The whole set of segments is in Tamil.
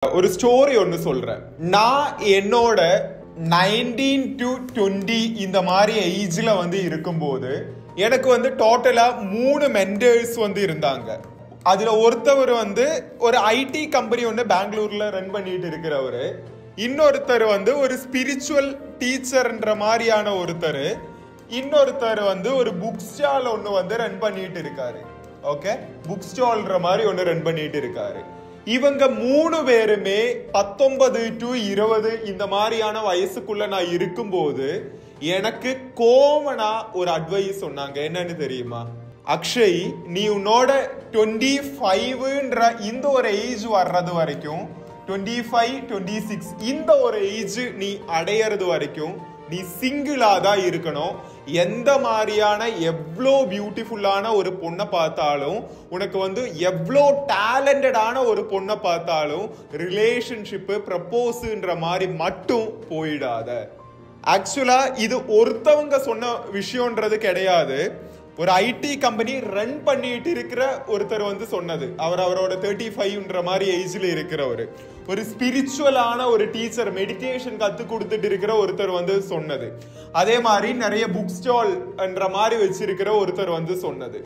ஒரு ஸ்டோரி ஒன்று சொல்றேன். நான் என்னோட 19 to 20 இந்த மாதிரி ஏஜ்ல இருக்கும்போது எனக்கு டோட்டலா 3 மென்டர்ஸ் இருந்தாங்க. அதுல ஒருத்தவர் ஒரு ஐடி கம்பெனி பெங்களூர்ல ரன் பண்ணிட்டு இருக்கிறவரு, இன்னொருத்தர் ஒரு ஸ்பிரிச்சுவல் டீச்சர்ன்ற மாதிரியான ஒருத்தர், இன்னொருத்தர் ஒரு புக் ஸ்டால் ஒன்று ரன் பண்ணிட்டு இருக்காரு. ஓகே, புக் ஸ்டால்ன்ற மாதிரி ஒன்று ரன் பண்ணிட்டு இருக்காரு. இவங்க 3 பேருமே 19 to 20 இந்த மாதிரியான வயசுக்குள்ள நான் இருக்கும்போது எனக்கு கோமனா ஒரு அட்வைஸ் சொன்னாங்க. என்னன்னு தெரியுமா? அக்ஷய், நீ உன்னோட 25ன்ற இந்த ஒரு ஏஜ் வர்றது வரைக்கும், 25, 26 இந்த ஒரு ஏஜ் நீ அடையிறது வரைக்கும் நீ சிங்கிளா தான் இருக்கணும். எந்த மாதிரியான எவ்வளோ பியூட்டிஃபுல்லான ஒரு பொண்ணை பார்த்தாலும், உனக்கு எவ்வளோ டேலண்டடான ஒரு பொண்ணை பார்த்தாலும் ரிலேஷன்ஷிப்பு ப்ரப்போஸ்ன்ற மாதிரி மட்டும் போயிடாத. ஆக்சுவலா இது ஒருத்தவங்க சொன்ன விஷயம்ன்றது கிடையாது. ஒரு ஐடி கம்பெனி ரன் பண்ணிட்டு இருக்கிற ஒருத்தர் சொன்னது. அவரோட 35ன்ற மாதிரி ஏஜ்ல இருக்கிறவர், ஒரு ஸ்பிரிச்சுவலான ஒரு டீச்சர், மெடிடேஷன் கத்து கொடுத்துட்டு இருக்கிற ஒருத்தர் சொன்னது. அதே மாதிரி நிறைய புக் ஸ்டால் என்ற மாதிரி வச்சிருக்கிற ஒருத்தர் சொன்னது.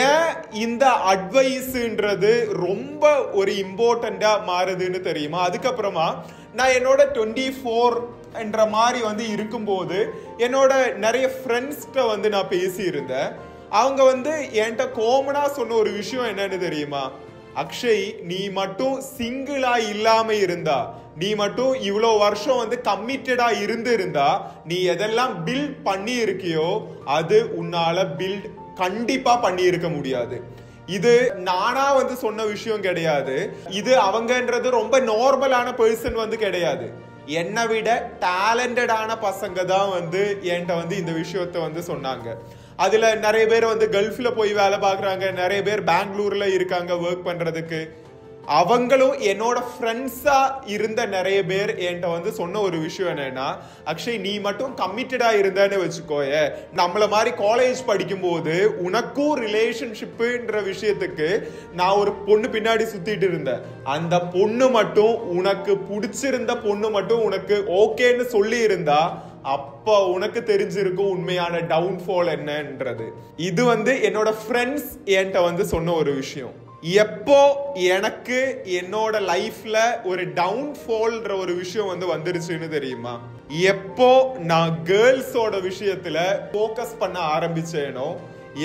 ஏன் இந்த அட்வைஸ்ன்றது ரொம்ப ஒரு இம்பார்ட்டண்டா மாறுதுன்னு தெரியுமா? அதுக்கப்புறமா நான் என்னோட 24 என்ற மாதிரி இருக்கும்போது என்னோட நிறைய ஃப்ரெண்ட்ஸ்கிட்ட நான் பேசியிருந்தேன். அவங்க என்கிட்ட காமனா சொன்ன ஒரு விஷயம் என்னன்னு தெரியுமா? அக்ஷய், நீ மட்டும் சிங்கிளா இல்லாம இருந்தா, நீ மட்டும் இவ்வளோ வருஷம் கமிட்டடா இருந்தா, நீ எதெல்லாம் பில்ட் பண்ணி இருக்கியோ அது உன்னால பில்ட் கண்டிப்பா பண்ணி இருக்க முடியாது. இது நானா சொன்ன விஷயம் கிடையாது. இது அவங்கன்றது ரொம்ப நார்மலான பர்சன் கிடையாது. என்னை விட டேலண்டடான பசங்க தான் என்கிட்ட இந்த விஷயத்த சொன்னாங்க. அதுல நிறைய பேர் கல்ஃப்ல போய் வேலை பார்க்குறாங்க, நிறைய பேர் பெங்களூர்ல இருக்காங்க ஒர்க் பண்றதுக்கு. அவங்களும் என்னோட ஃப்ரெண்ட்ஸா இருந்த நிறைய பேர் என்கிட்ட சொன்ன ஒரு விஷயம் என்னன்னா, அக்ஷய், நீ மட்டும் கமிட்டடா இருந்தேன்னு வச்சுக்கோய, நம்மள மாதிரி காலேஜ் படிக்கும் போது உனக்கும் ரிலேஷன்ஷிப்ன்ற விஷயத்துக்கு நான் ஒரு பொண்ணு பின்னாடி சுத்திட்டு இருந்தேன். அந்த பொண்ணு மட்டும் உனக்கு பிடிச்சிருந்த பொண்ணு மட்டும் உனக்கு ஓகேன்னு சொல்லி இருந்தா அப்ப உனக்கு தெரிஞ்சிருக்கும் உண்மையான டவுன்ஃபால் என்னன்றது. இது என்னோட ஃப்ரெண்ட்ஸ் என்கிட்ட சொன்ன ஒரு விஷயம். எப்போ எனக்கு என்னோட லைஃப்ல ஒரு டவுன்ஃபால்ன்ற ஒரு விஷயம் வந்துருச்சுன்னு தெரியுமா? எப்போ நான் கேர்ள்ஸோட விஷயத்துல ஃபோக்கஸ் பண்ண ஆரம்பிச்சேனோ,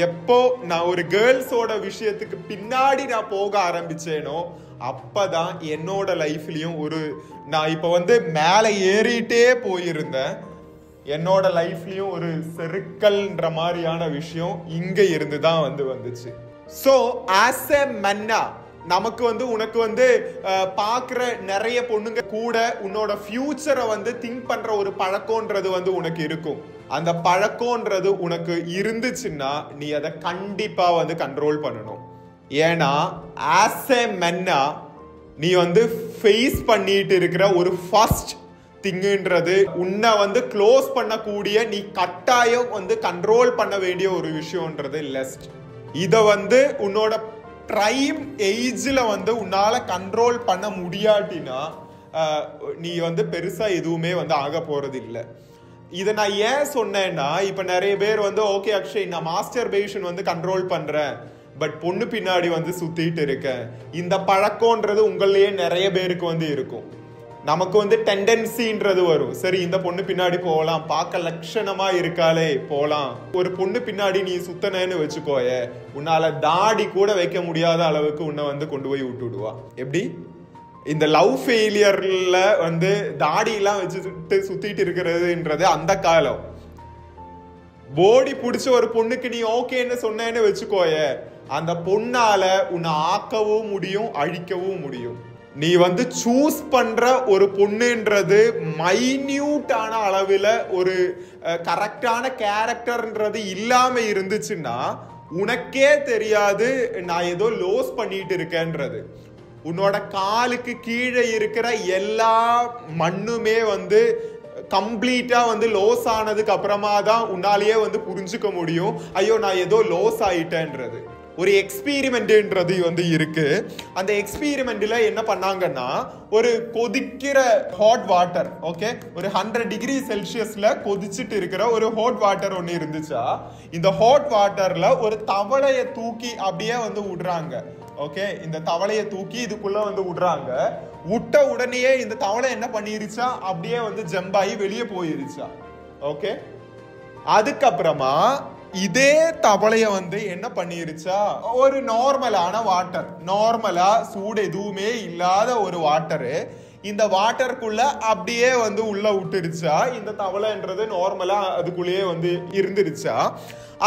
எப்போ நான் ஒரு கேர்ள்ஸோட விஷயத்துக்கு பின்னாடி நான் போக ஆரம்பிச்சேனோ, அப்பதான் என்னோட லைஃப்லயும் நான் இப்ப மேலே ஏறிட்டே போயிருந்தேன். என்னோட லைஃப்லயும் ஒரு செருக்கல்ன்ற மாதிரியான விஷயம் இங்க இருந்து தான் வந்துச்சு. சோ ஆஸ் எ மென்னா நமக்கு உனக்கு பாக்குற நிறைய பொண்ணுங்க கூட உன்னோட ஃபியூச்சரை திங்க் பண்ற ஒரு பழக்கம்ன்றது உனக்கு இருக்கும். அந்த பழக்கம்ன்றது உனக்கு இருந்துச்சுன்னா நீ அதை கண்டிப்பா கண்ட்ரோல் பண்ணணும். ஏன்னா ஆஸ் எ மென்னா நீ ஃபேஸ் பண்ணிட்டு இருக்கிற ஒரு ஃபர்ஸ்ட் திங்குன்றது உன்னை க்ளோஸ் பண்ணக்கூடிய, நீ கட்டாயம் கண்ட்ரோல் பண்ண வேண்டிய ஒரு விஷயம்ன்றது லெஸ்ட். இத உன்னோட பிரைம் ஏஜ்ல உன்னால கண்ட்ரோல் பண்ண முடியாட்டினா நீ பெருசா எதுவுமே ஆக போறது இல்லை. இதை நான் ஏன் சொன்னேன்னா, இப்ப நிறைய பேர் ஓகே அக்ஷய், நான் மாஸ்டர்பேஷன் கண்ட்ரோல் பண்றேன், பட் பொண்ணு பின்னாடி சுத்திட்டு இருக்கேன். இந்த பழக்கம்ன்றது உங்களையே நிறைய பேருக்கு இருக்கும். நமக்கு டெண்டன்சின்றது வரும். சரி, இந்த பொண்ணு பின்னாடி போகலாம், பார்க்க லட்சணமா இருக்காளே போலாம். ஒரு பொண்ணு பின்னாடி நீ சுத்தனேன்னு வச்சுக்கோய, உன்னால தாடி கூட வைக்க முடியாத அளவுக்கு உன்னை கொண்டு போய் விட்டுடுவா. எப்படி? இந்த லவ் ஃபெயிலியர்ல தாடி எல்லாம் வச்சுட்டு சுத்திட்டு இருக்கிறதுன்றது அந்த காலம். போடி பிடிச்ச ஒரு பொண்ணுக்கு நீ ஓகேன்னு சொன்னேன்னு வச்சுக்கோய, அந்த பொண்ணால உன்னை ஆக்கவும் முடியும், அழிக்கவும் முடியும். நீ சூஸ் பண்ற ஒரு பொண்ணுன்றது மைன்யூட்டான அளவில் ஒரு கரெக்டான கேரக்டர்ன்றது இல்லாம இருந்துச்சுன்னா உனக்கே தெரியாது நான் ஏதோ லோஸ் பண்ணிட்டு இருக்கேன்றது. உன்னோட காலுக்கு கீழே இருக்கிற எல்லா மண்ணுமே கம்ப்ளீட்டா லோஸ் ஆனதுக்கு அப்புறமா தான் உன்னாலேயே புரிஞ்சுக்க முடியும், ஐயோ நான் ஏதோ லோஸ் ஆயிட்டேன்றது. ஒரு எக்ஸ்பீரிமெண்ட்ன்றது வந்து இருக்கு. அந்த எக்ஸ்பீரிமெண்ட்ல என்ன பண்ணாங்கன்னா, ஒரு கொதிக்கிற ஹாட் வாட்டர், ஓகே, ஒரு 100 டிகிரி செல்சியஸ்ல கொதிச்சுட்டு இருக்கிற ஒரு ஹாட் வாட்டர் ஒன்று இருந்துச்சா, இந்த ஹாட் வாட்டர்ல ஒரு தவளையை தூக்கி அப்படியே வந்து விடுறாங்க. ஓகே, இந்த தவளையை தூக்கி இதுக்குள்ள வந்து விடுறாங்க. விட்ட உடனே இந்த தவளை என்ன பண்ணிருச்சா, அப்படியே வந்து ஜம்ப் ஆகி வெளியே போயிருச்சா. ஓகே, அதுக்கப்புறமா இதே தவளைய வந்து என்ன பண்ணிருச்சா, ஒரு நார்மலான வாட்டர், நார்மலா சூடு எதுவுமே இல்லாத ஒரு வாட்டரு, இந்த வாட்டருக்குள்ள அப்படியே வந்து உள்ள விட்டுருச்சா. இந்த தவளைன்றது நார்மலா அதுக்குள்ளேயே வந்து இருந்துருச்சா.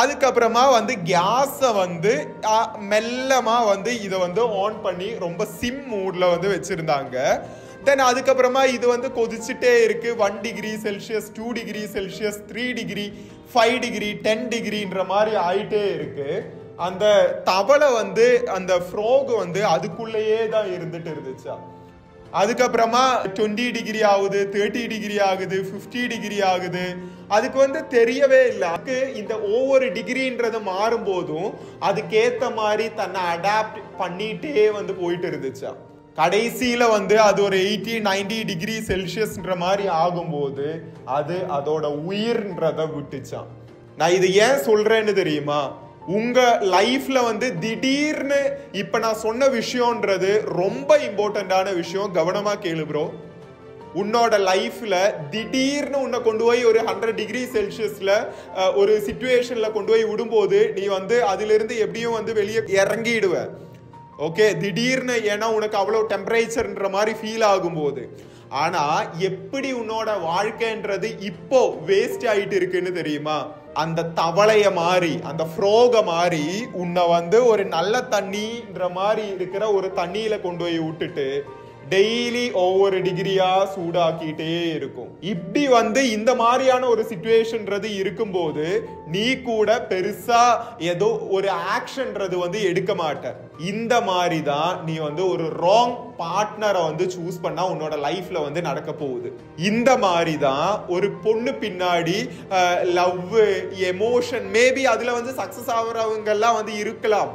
அதுக்கப்புறமா வந்து கேஸ வந்து மெல்லமா வந்து இதை வந்து ஆன் பண்ணி ரொம்ப சிம் மூட்ல வந்து வச்சிருந்தாங்க. தென் அதுக்கப்புறமா இது வந்து கொதிச்சுட்டே இருக்கு. 1 degree Celsius, 2 degree Celsius, 3 degree, 5 degree, 10 டிகிரின்ற மாதிரி ஆயிட்டே இருக்கு. அந்த தவளை வந்து அந்த ஃப்ரோக் வந்து அதுக்குள்ளேயே தான் இருந்துட்டு இருந்துச்சா. அதுக்கப்புறமா 20 டிகிரி ஆகுது, 30 டிகிரி ஆகுது, 50 டிகிரி ஆகுது. அதுக்கு வந்து தெரியவே இல்லை. அதுக்கு இந்த ஒவ்வொரு டிகிரின்றது மாறும் போதும் அதுக்கேத்த மாதிரி தன்னை அடாப்ட் பண்ணிட்டே வந்து போயிட்டு இருந்துச்சா. கடைசியில வந்து அது ஒரு 80-90 டிகிரி செல்சியஸ்ன்ற மாதிரி ஆகும்போது அது அதோட உயிர்ன்றத விட்டுச்சான். நான் இது ஏன் சொல்றேன்னு தெரியுமா, உங்க லைஃப்ல வந்து திடீர்னு இப்ப நான் சொன்ன விஷயம்ன்றது ரொம்ப இம்பார்ட்டன்டான விஷயம். கவனமா கேளு ப்ரோ. உன்னோட லைஃப்ல திடீர்னு உன்னை கொண்டு போய் ஒரு 100 டிகிரி செல்சியஸ்ல ஒரு சிச்சுவேஷன்ல கொண்டு போய் விடும்போது நீ வந்து அதுல இருந்து எப்படியும் வந்து வெளியே இறங்கிடுவ. ஓகே, திடீர்னு, ஏன்னா உனக்கு அவ்வளவு டெம்பரேச்சர்ன்ற மாதிரி ஃபீல் ஆகும்போது. ஆனா எப்படி உன்னோட வாழ்க்கைன்றது இப்போ வேஸ்ட் ஆயிட்டு இருக்குன்னு தெரியுமா, அந்த தவளைய மாதிரி, அந்த ஃப்ரோக மாதிரி உன்னை வந்து ஒரு நல்ல தண்ணின்ற மாதிரி இருக்கிற ஒரு தண்ணியில கொண்டு போய் விட்டுட்டு டெய்லி ஒவ்வொரு டிகிரியா சூடாக்கிட்டே இருக்கும். இப்படி வந்து இந்த மாதிரியான ஒரு சிச்சுவேஷன்றது இருக்கும்போது நீ கூட பெருசா ஏதோ ஒரு ஆக்ஷன்றது வந்து எடுக்க மாட்ட. இந்த மாதிரி தான் நீ வந்து ஒரு ராங் பார்ட்னரை வந்து சூஸ் பண்ணா உன்னோட லைஃப்ல வந்து நடக்க போகுது. இந்த மாதிரி தான் ஒரு பொண்ணு பின்னாடி லவ், எமோஷன், மேபி அதுல வந்து சக்சஸ் ஆகுறவங்க எல்லாம் வந்து இருக்கலாம்.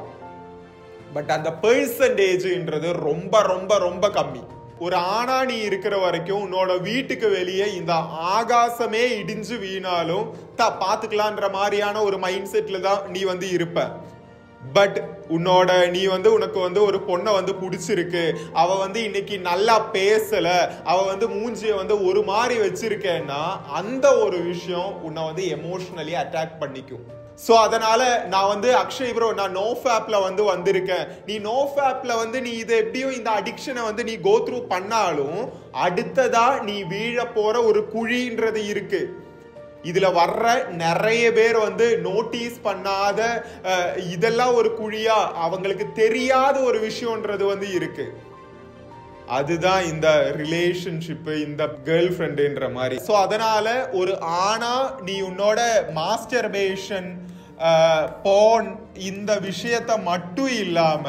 பட் அந்த பெர்சன்டேஜ்ன்றது ரொம்ப ரொம்ப ரொம்ப கம்மி. ஒரு ஆணா நீ இருக்கிற வரைக்கும் உன்னோட வீட்டுக்கு வெளியே இந்த ஆகாசமே இடிஞ்சு வீணாலும் பாத்துக்கலான்ற மாதிரியான ஒரு மைண்ட் செட்ல தான் நீ வந்து இருப்ப. பட் நீ வந்து உனக்கு வந்து ஒரு பொண்ணை வந்து பிடிச்சிருக்கு, அவ வந்து இன்னைக்கு நல்லா பேசல, அவ வந்து மூஞ்சிய வந்து ஒரு மாதிரி வச்சிருக்கேன்னா அந்த ஒரு விஷயம் உன்னை வந்து எமோஷனலி அட்டாக் பண்ணிக்கும். சோ அதனால நான் வந்து அக்ஷய் ப்ரோ, நான் நோஃபேப்ல வந்து வந்திருக்கேன். நீ நோஃபேப்ல வந்து நீ இதை எப்படியும் இந்த அடிக்ஷனை வந்து நீ கோ த்ரூ பண்ணாலும் அடுத்ததா நீ வீழ போற ஒரு குழின்றது இருக்கு. இதுல வர்ற நிறைய பேர் வந்து நோட்டீஸ் பண்ணாத இதெல்லாம் ஒரு குழியா, அவங்களுக்கு தெரியாத ஒரு விஷயம்ன்றது வந்து இருக்கு. அதுதான் இந்த ரிலேஷன்ஷிப், இந்த கேர்ள் ஃப்ரெண்டுன்ற மாதிரி. ஸோ அதனால ஒரு ஆணா நீ உன்னோட மாஸ்டர்பேஷன், போன், இந்த விஷயத்த மட்டும் இல்லாம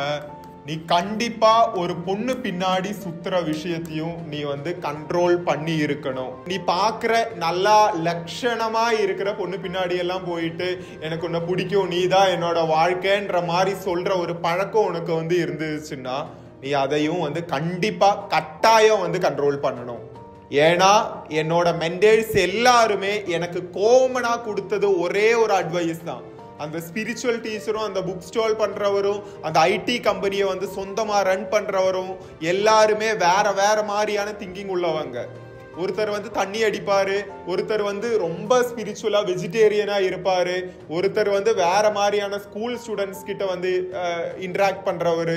நீ கண்டிப்பா ஒரு பொண்ணு பின்னாடி சுத்துற விஷயத்தையும் நீ வந்து கண்ட்ரோல் பண்ணி இருக்கணும். நீ பாக்குற நல்லா லட்சணமா இருக்கிற பொண்ணு பின்னாடி எல்லாம் போயிட்டு எனக்கு உன்னை பிடிக்கும், நீ தான் என்னோட வாழ்க்கைன்ற மாதிரி சொல்ற ஒரு பழக்கம் உனக்கு வந்து இருந்துச்சுன்னா நீ அதையும் வந்து கண்டிப்பா கட்டாயம் வந்து கண்ட்ரோல் பண்ணணும். ஏன்னா என்னோட மென்டர்ஸ் எல்லாருமே எனக்கு காமனா கொடுத்தது ஒரே ஒரு அட்வைஸ் தான். அந்த ஸ்பிரிச்சுவல் டீச்சரும், அந்த புக் ஸ்டால் பண்றவரும், அந்த ஐடி கம்பெனியை வந்து சொந்தமா ரன் பண்றவரும் எல்லாருமே வேற வேற மாதிரியான திங்கிங் உள்ளவங்க. ஒருத்தர் வந்து தண்ணி அடிப்பாரு, ஒருத்தர் வந்து ரொம்ப ஸ்பிரிச்சுவலா வெஜிடேரியனா இருப்பாரு, ஒருத்தர் வந்து வேற மாதிரியான ஸ்கூல் ஸ்டூடெண்ட்ஸ் கிட்ட வந்து இன்டராக்ட் பண்றவரு.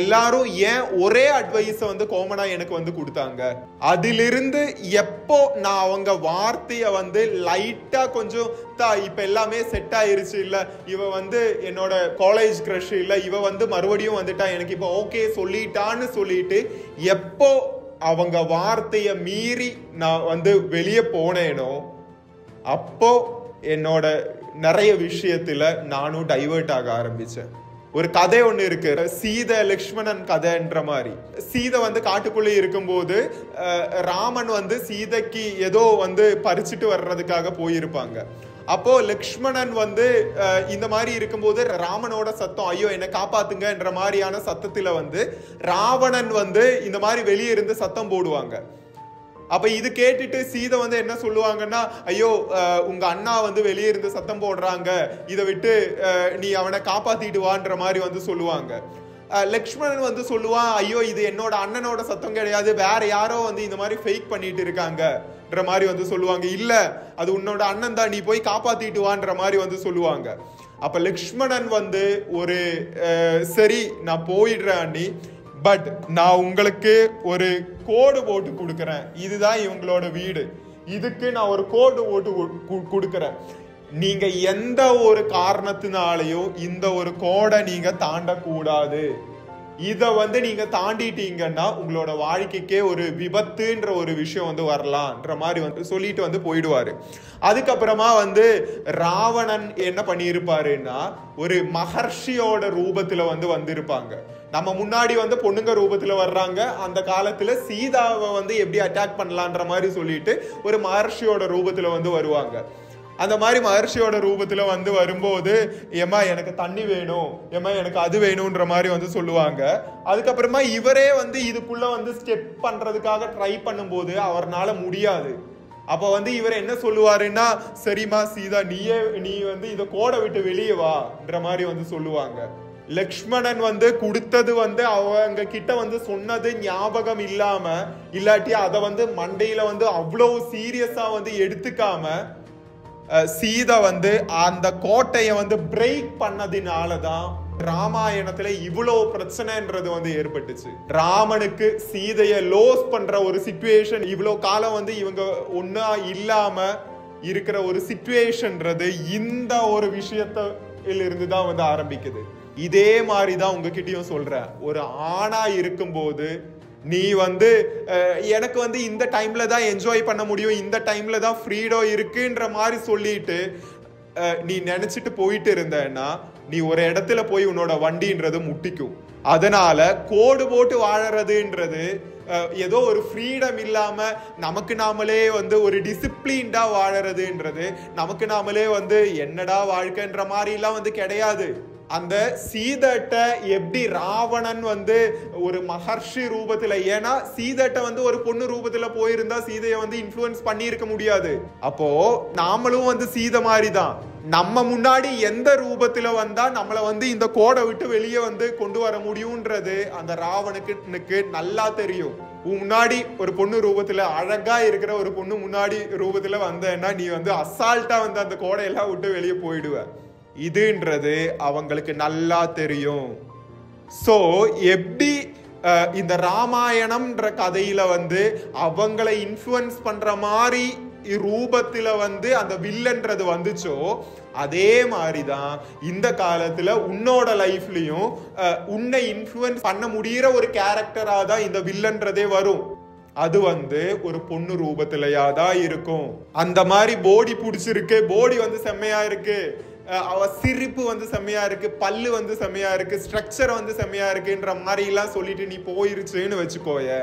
எல்லாரும் ஏன் ஒரே அட்வைஸ வந்து காமனா எனக்கு வந்து கொடுத்தாங்க. அதிலிருந்து எப்போ நான் அவங்க வார்த்தைய வந்து லைட்டா கொஞ்சம் இப்ப எல்லாமே செட் ஆயிருச்சு, இல்ல இவ வந்து என்னோட காலேஜ் கிரஷ், இல்ல இவ வந்து மறுபடியும் வந்துட்டா எனக்கு இப்ப ஓகே சொல்லிட்டான்னு சொல்லிட்டு எப்போ அவங்க வார்த்தைய மீறி நான் வந்து வெளியே போனேனோ அப்போ என்னோட நிறைய விஷயத்துல நானும் டைவர்ட் ஆக ஆரம்பிச்சேன். ஒரு கதை ஒண்ணு இருக்கு, சீதை லக்ஷ்மணன் கதைன்ற மாதிரி. சீதை வந்து காட்டுக்குள்ளே இருக்கும்போது ராமன் வந்து சீதைக்கு ஏதோ வந்து பறிச்சுட்டு வர்றதுக்காக போயிருப்பாங்க. அப்போ லக்ஷ்மணன் வந்து இந்த மாதிரி இருக்கும்போது ராமனோட சத்தம் ஐயோ என்ன காப்பாத்துங்கன்ற மாதிரியான சத்தத்துல வந்து ராவணன் வந்து இந்த மாதிரி வெளியே இருந்து சத்தம் போடுவாங்க. அப்ப இது கேட்டுட்டு சீதை வந்து என்ன சொல்லுவாங்கன்னா, ஐயோ உங்க அண்ணா வந்து வெளியே இருந்து சத்தம் போடுறாங்க, இதை விட்டு நீ அவனை காப்பாத்திட்டு வான்ற மாதிரி வந்து சொல்லுவாங்க. லக்ஷ்மணன் வந்து சொல்லுவான், ஐயோ இது என்னோட அண்ணனோட சத்தம் கிடையாது, வேற யாரோ வந்து இந்த மாதிரி ஃபேக் பண்ணிட்டு இருக்காங்கன்ற மாதிரி வந்து சொல்லுவாங்க. இல்ல அது உன்னோட அண்ணன் தான், நீ போய் காப்பாத்திட்டு வான்ற மாதிரி வந்து சொல்லுவாங்க. அப்ப லக்ஷ்மணன் வந்து ஒரு சரி நான் போயிடுறேன் அண்ணி, பட் நான் உங்களுக்கு ஒரு கோடு போட்டு கொடுக்கறேன், இதுதான் இவங்களோட வீடு, இதுக்கு நான் ஒரு கோடு போட்டு கொடுக்கறேன், நீங்க எந்த ஒரு காரணத்தினாலையும் இந்த ஒரு கோடை நீங்க தாண்டக்கூடாது, இத வந்து நீங்க தாண்டிட்டீங்கன்னா உங்களோட வாழ்க்கைக்கே ஒரு விபத்துன்ற ஒரு விஷயம் வந்து வரலாம்ன்ற மாதிரி வந்து சொல்லிட்டு வந்து போயிடுவாரு. அதுக்கப்புறமா வந்து ராவணன் என்ன பண்ணியிருப்பாருன்னா ஒரு மகர்ஷியோட ரூபத்துல வந்து வந்திருப்பாங்க. நம்ம முன்னாடி வந்து பொண்ணுங்க ரூபத்துல வர்றாங்க, அந்த காலத்துல சீதாவை வந்து எப்படி அட்டாக் பண்ணலான்ற மாதிரி சொல்லிட்டு ஒரு மகர்ஷியோட ரூபத்துல வந்து வருவாங்க. அந்த மாதிரி மகர்ஷியோட ரூபத்துல வந்து வரும்போது ஏமா எனக்கு தண்ணி வேணும், ஏமா எனக்கு அது வேணும்ன்ற மாதிரி வந்து சொல்லுவாங்க. அதுக்கப்புறமா இவரே வந்து இதுக்குள்ள வந்து ஸ்டெப் பண்றதுக்காக ட்ரை பண்ணும்போது அவர்னால முடியாது. அப்ப வந்து இவர் என்ன சொல்லுவாருன்னா, சரிமா சீதா நீ வந்து இதை கோடை விட்டு வெளியே வான்ற மாதிரி வந்து சொல்லுவாங்க. லக்ஷ்மணன் வந்து கொடுத்தது வந்து அவங்க கிட்ட வந்து சொன்னது ஞாபகம் இல்லாம, இல்லாட்டி அதை வந்து மண்டையில வந்து அவ்வளவு சீரியஸா வந்து எடுத்துக்காம சீதை வந்து அந்த கோட்டையை வந்து பிரேக் பண்ணதினாலதான் ராமாயணத்துல இவ்வளவு பிரச்சனைன்றது வந்து ஏற்பட்டுச்சு. ராமனுக்கு சீதையை லோஸ் பண்ற ஒரு சிச்சுவேஷன், இவ்வளவு காலம் வந்து இவங்க ஒன்னா இல்லாம இருக்கிற ஒரு சிச்சுவேஷன்ன்றது இந்த ஒரு விஷயத்தில இருந்துதான் வந்து ஆரம்பிக்குது. இதே மாதிரிதான் உங்ககிட்டயும் சொல்றேன், ஒரு ஆணா இருக்கும்போது நீ வந்து எனக்கு வந்து இந்த டைம்ல தான் என்ஜாய் பண்ண முடியும், இந்த டைம்ல தான் ஃப்ரீடம் இருக்குன்ற மாதிரி சொல்லிட்டு நீ நினைச்சிட்டு போயிட்டு இருந்தேன்னா நீ ஒரு இடத்துல போய் உன்னோட வண்டின்றது முட்டிக்கும். அதனால கோடு போட்டு வாழறதுன்றது ஏதோ ஒரு ஃப்ரீடம் இல்லாம நமக்கு நாமளே வந்து ஒரு டிசிப்ளின்டா வாழறதுன்றது, நமக்கு நாமளே வந்து என்னடா வாழ்க்கைன்ற மாதிரி எல்லாம் வந்து கிடையாது. அந்த சீதட்ட எப்படி ராவணன் வந்து ஒரு மகர்ஷி ரூபத்துல, ஏன்னா சீதட்ட வந்து ஒரு பொண்ணு ரூபத்துல போயிருந்தா சீதையை வந்து இன்ஃப்ளூயன்ஸ் பண்ணி இருக்க முடியாது. அப்போ நாமளும் வந்து சீதை மாதிரி தான், நம்ம முன்னாடி எந்த ரூபத்துல வந்தா நம்மளை வந்து இந்த கோடை விட்டு வெளியே வந்து கொண்டு வர முடியும்ன்றது அந்த ராவனுக்கு நல்லா தெரியும். முன்னாடி ஒரு பொண்ணு ரூபத்துல அழகா இருக்கிற ஒரு பொண்ணு முன்னாடி ரூபத்துல வந்தேன்னா நீ வந்து அசால்ட்டா வந்து அந்த கோடையெல்லாம் விட்டு வெளியே போயிடுவ. இதுன்றது அவங்களுக்கு நல்லா தெரியும். சோ எப்படி இந்த ராமாயணம்ன்ற கதையில வந்து அவங்களை இன்ஃப்ளூயன்ஸ் பண்ற மாதிரி ரூபத்துல வந்து அந்த வில்லன்றது வந்துச்சோ, அதே மாதிரிதான் இந்த காலத்துல உன்னோட லைஃப்லயும் உன்னை இன்ஃப்ளூயன்ஸ் பண்ண முடியற ஒரு கேரக்டரா தான் இந்த வில்லன்றதே வரும். அது வந்து ஒரு பொண்ணு ரூபத்திலயாதான் இருக்கும். அந்த மாதிரி போடி பிடிச்சிருக்கு, போடி வந்து செம்மையா இருக்கு, அவ சிரிப்பு வந்து செம்மையா இருக்கு, பல்லு வந்து செம்மையா இருக்கு, ஸ்ட்ரக்சர் வந்து செம்மையா இருக்குன்ற மாதிரி எல்லாம் சொல்லிட்டு நீ போயிருச்சுன்னு வச்சுக்கோய,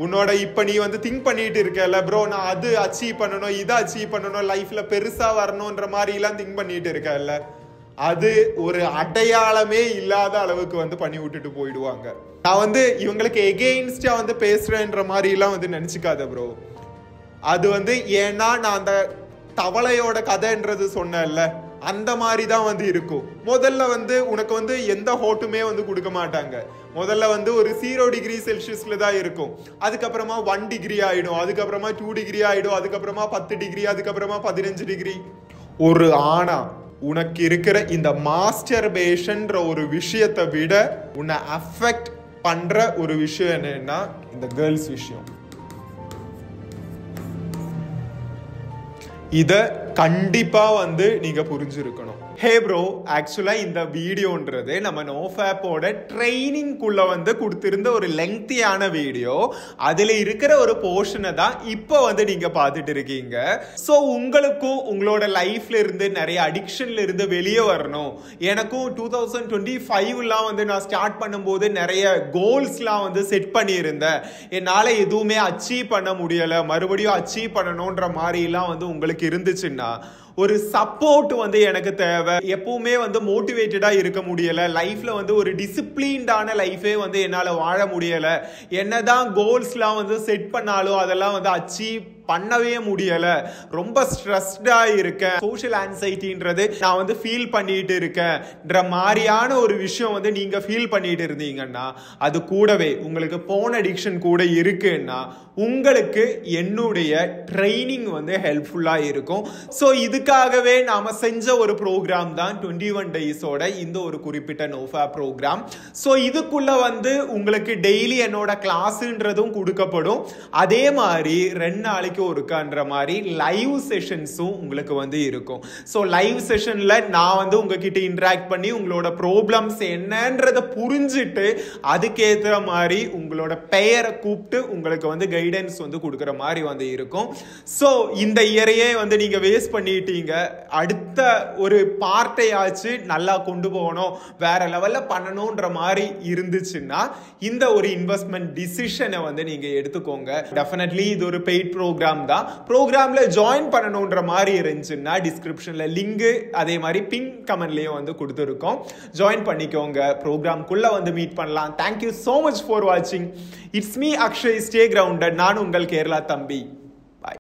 உன்னோட இப்ப நீ வந்து திங்க் பண்ணிட்டு இருக்கல ப்ரோ, நான் அது அச்சீவ் பண்ணணும், இதை அச்சீவ் பண்ணணும், லைஃப்ல பெருசா வரணும்ன்ற மாதிரி எல்லாம் திங்க் பண்ணிட்டு இருக்கல, அது ஒரு அடையாளமே இல்லாத அளவுக்கு வந்து பண்ணி விட்டுட்டு போயிடுவாங்க. நான் வந்து இவங்களுக்கு எகெயின்ஸ்டா வந்து பேசுறேன்ற மாதிரி எல்லாம் வந்து நினைச்சுக்காத ப்ரோ. அது வந்து ஏன்னா நான் அந்த தவளையோட கதைன்றது சொன்னேன்ல, அந்த மாதிரி தான் வந்து இருக்கும். முதல்ல வந்து உனக்கு வந்து எந்த ஹோட்டுமே வந்து கொடுக்க மாட்டாங்க. முதல்ல வந்து ஒரு 0 டிகிரி செல்சியஸ்ல தான் இருக்கும், அதுக்கப்புறமா 1 டிகிரி ஆயிடும், அதுக்கப்புறமா 2 டிகிரி ஆயிடும், அதுக்கப்புறமா 10 டிகிரி, அதுக்கப்புறமா 15 டிகிரி. ஒரு ஆணா உனக்கு இருக்கிற இந்த மாஸ்டர்பேஷன்ற ஒரு விஷயத்தை விட உன்னை அஃபெக்ட் பண்ற ஒரு விஷயம் என்னன்னா இந்த கேர்ள்ஸ் விஷயம். இத கண்டிப்பா வந்து நீங்க புரிஞ்சிருக்கணும். ஹே ப்ரோ, ஆக்சுவலா இந்த வீடியோன்றது நம்ம நோஃபேப்போட ட்ரைனிங்குள்ள வந்து கொடுத்திருந்த ஒரு லெங்க்தியான வீடியோ. அதுல இருக்கிற ஒரு போர்ஷனை தான் இப்போ வந்து நீங்க பார்த்துட்டு இருக்கீங்க. ஸோ உங்களுக்கும் உங்களோட லைஃப்ல இருந்து நிறைய அடிக்ஷன்ல இருந்து வெளியே வரணும். எனக்கும் 2025 வந்து நான் ஸ்டார்ட் பண்ணும்போது நிறைய கோல்ஸ்லாம் வந்து செட் பண்ணியிருந்தேன். என்னால எதுவுமே அச்சீவ் பண்ண முடியல, மறுபடியும் அச்சீவ் பண்ணணும்ன்ற மாதிரிலாம் வந்து உங்களுக்கு இருந்துச்சுன்னா ஒரு சப்போர்ட் வந்து எனக்கு தேவை. எப்பவுமே வந்து மோட்டிவேட்டடா இருக்க முடியல, லைஃப்ல வந்து ஒரு டிசிப்ளின்டான லைஃபே வந்து என்னால வாழ முடியல, என்னதான் கோல்ஸ்லாம் வந்து செட் பண்ணாலும் அதெல்லாம் வந்து அச்சீவ் பண்ணவே முடியல, ரொம்ப ஸ்ட்ரெஸ்டா இருக்கேன், சோஷியல் ஆன்சைட்டின்றது நான் வந்து ஃபீல் பண்ணிட்டு இருக்கேன்ற மாதிரியான ஒரு விஷயம் வந்து நீங்க ஃபீல் பண்ணிட்டு இருந்தீங்கன்னா, அது கூடவே உங்களுக்கு போன் அடிக்ஷன் கூட இருக்குன்னா உங்களுக்கு என்னுடைய ட்ரைனிங் வந்து ஹெல்ப்ஃபுல்லா இருக்கும். ஸோ இதுக்காகவே நாம செஞ்ச ஒரு ப்ரோக்ராம் தான் 21 டேஸோட இந்த ஒரு குறிப்பிட்ட நோஃபா ப்ரோக்ராம். ஸோ இதுக்குள்ள வந்து உங்களுக்கு டெய்லி என்னோட கிளாஸ்ன்றதும் கொடுக்கப்படும், அதே மாதிரி 2 நாளைக்கு ஒருக்கான்ற மாதிரி லைவ் செஷன்ஸும் உங்களுக்கு வந்து இருக்கும். ஸோ லைவ் செஷன்ல நான் வந்து உங்ககிட்ட இன்டராக்ட் பண்ணி உங்களோட ப்ராப்ளம்ஸ் என்னன்றத புரிஞ்சுட்டு அதுக்கேற்ற மாதிரி உங்களோட பெயரை கூப்பிட்டு உங்களுக்கு வந்து கைடன்ஸ் வந்து கொடுக்குற மாதிரி வந்து இருக்கும். ஸோ இந்த இயரையே வந்து நீங்க வேஸ்ட் பண்ணிட்டீங்க, அடுத்த ஒரு பார்ட்டையாச்சு நல்லா கொண்டு போகணும், வேற லெவல்ல பண்ணணும்ன்ற மாதிரி இருந்துச்சுன்னா இந்த ஒரு இன்வெஸ்ட்மெண்ட் டிசிஷனை வந்து நீங்க எடுத்துக்கோங்க. டெஃபினெட்லி இது ஒரு பெய்ட் ப்ரோக்ராம் தான். ப்ரோக்ராம்ல ஜாயின் பண்ணணும்ன்ற மாதிரி இருந்துச்சுன்னா டிஸ்கிரிப்ஷன்ல லிங்க் அதே மாதிரி பின் கமெண்ட்லயும் வந்து கொடுத்துருக்கோம், ஜாயின் பண்ணிக்கோங்க. ப்ரோக்ராம்குள்ள வந்து மீட் பண்ணலாம். Thank you so much for watching. It's me Akshay. Stay grounded. நான் உங்கள் கேரளா தம்பி.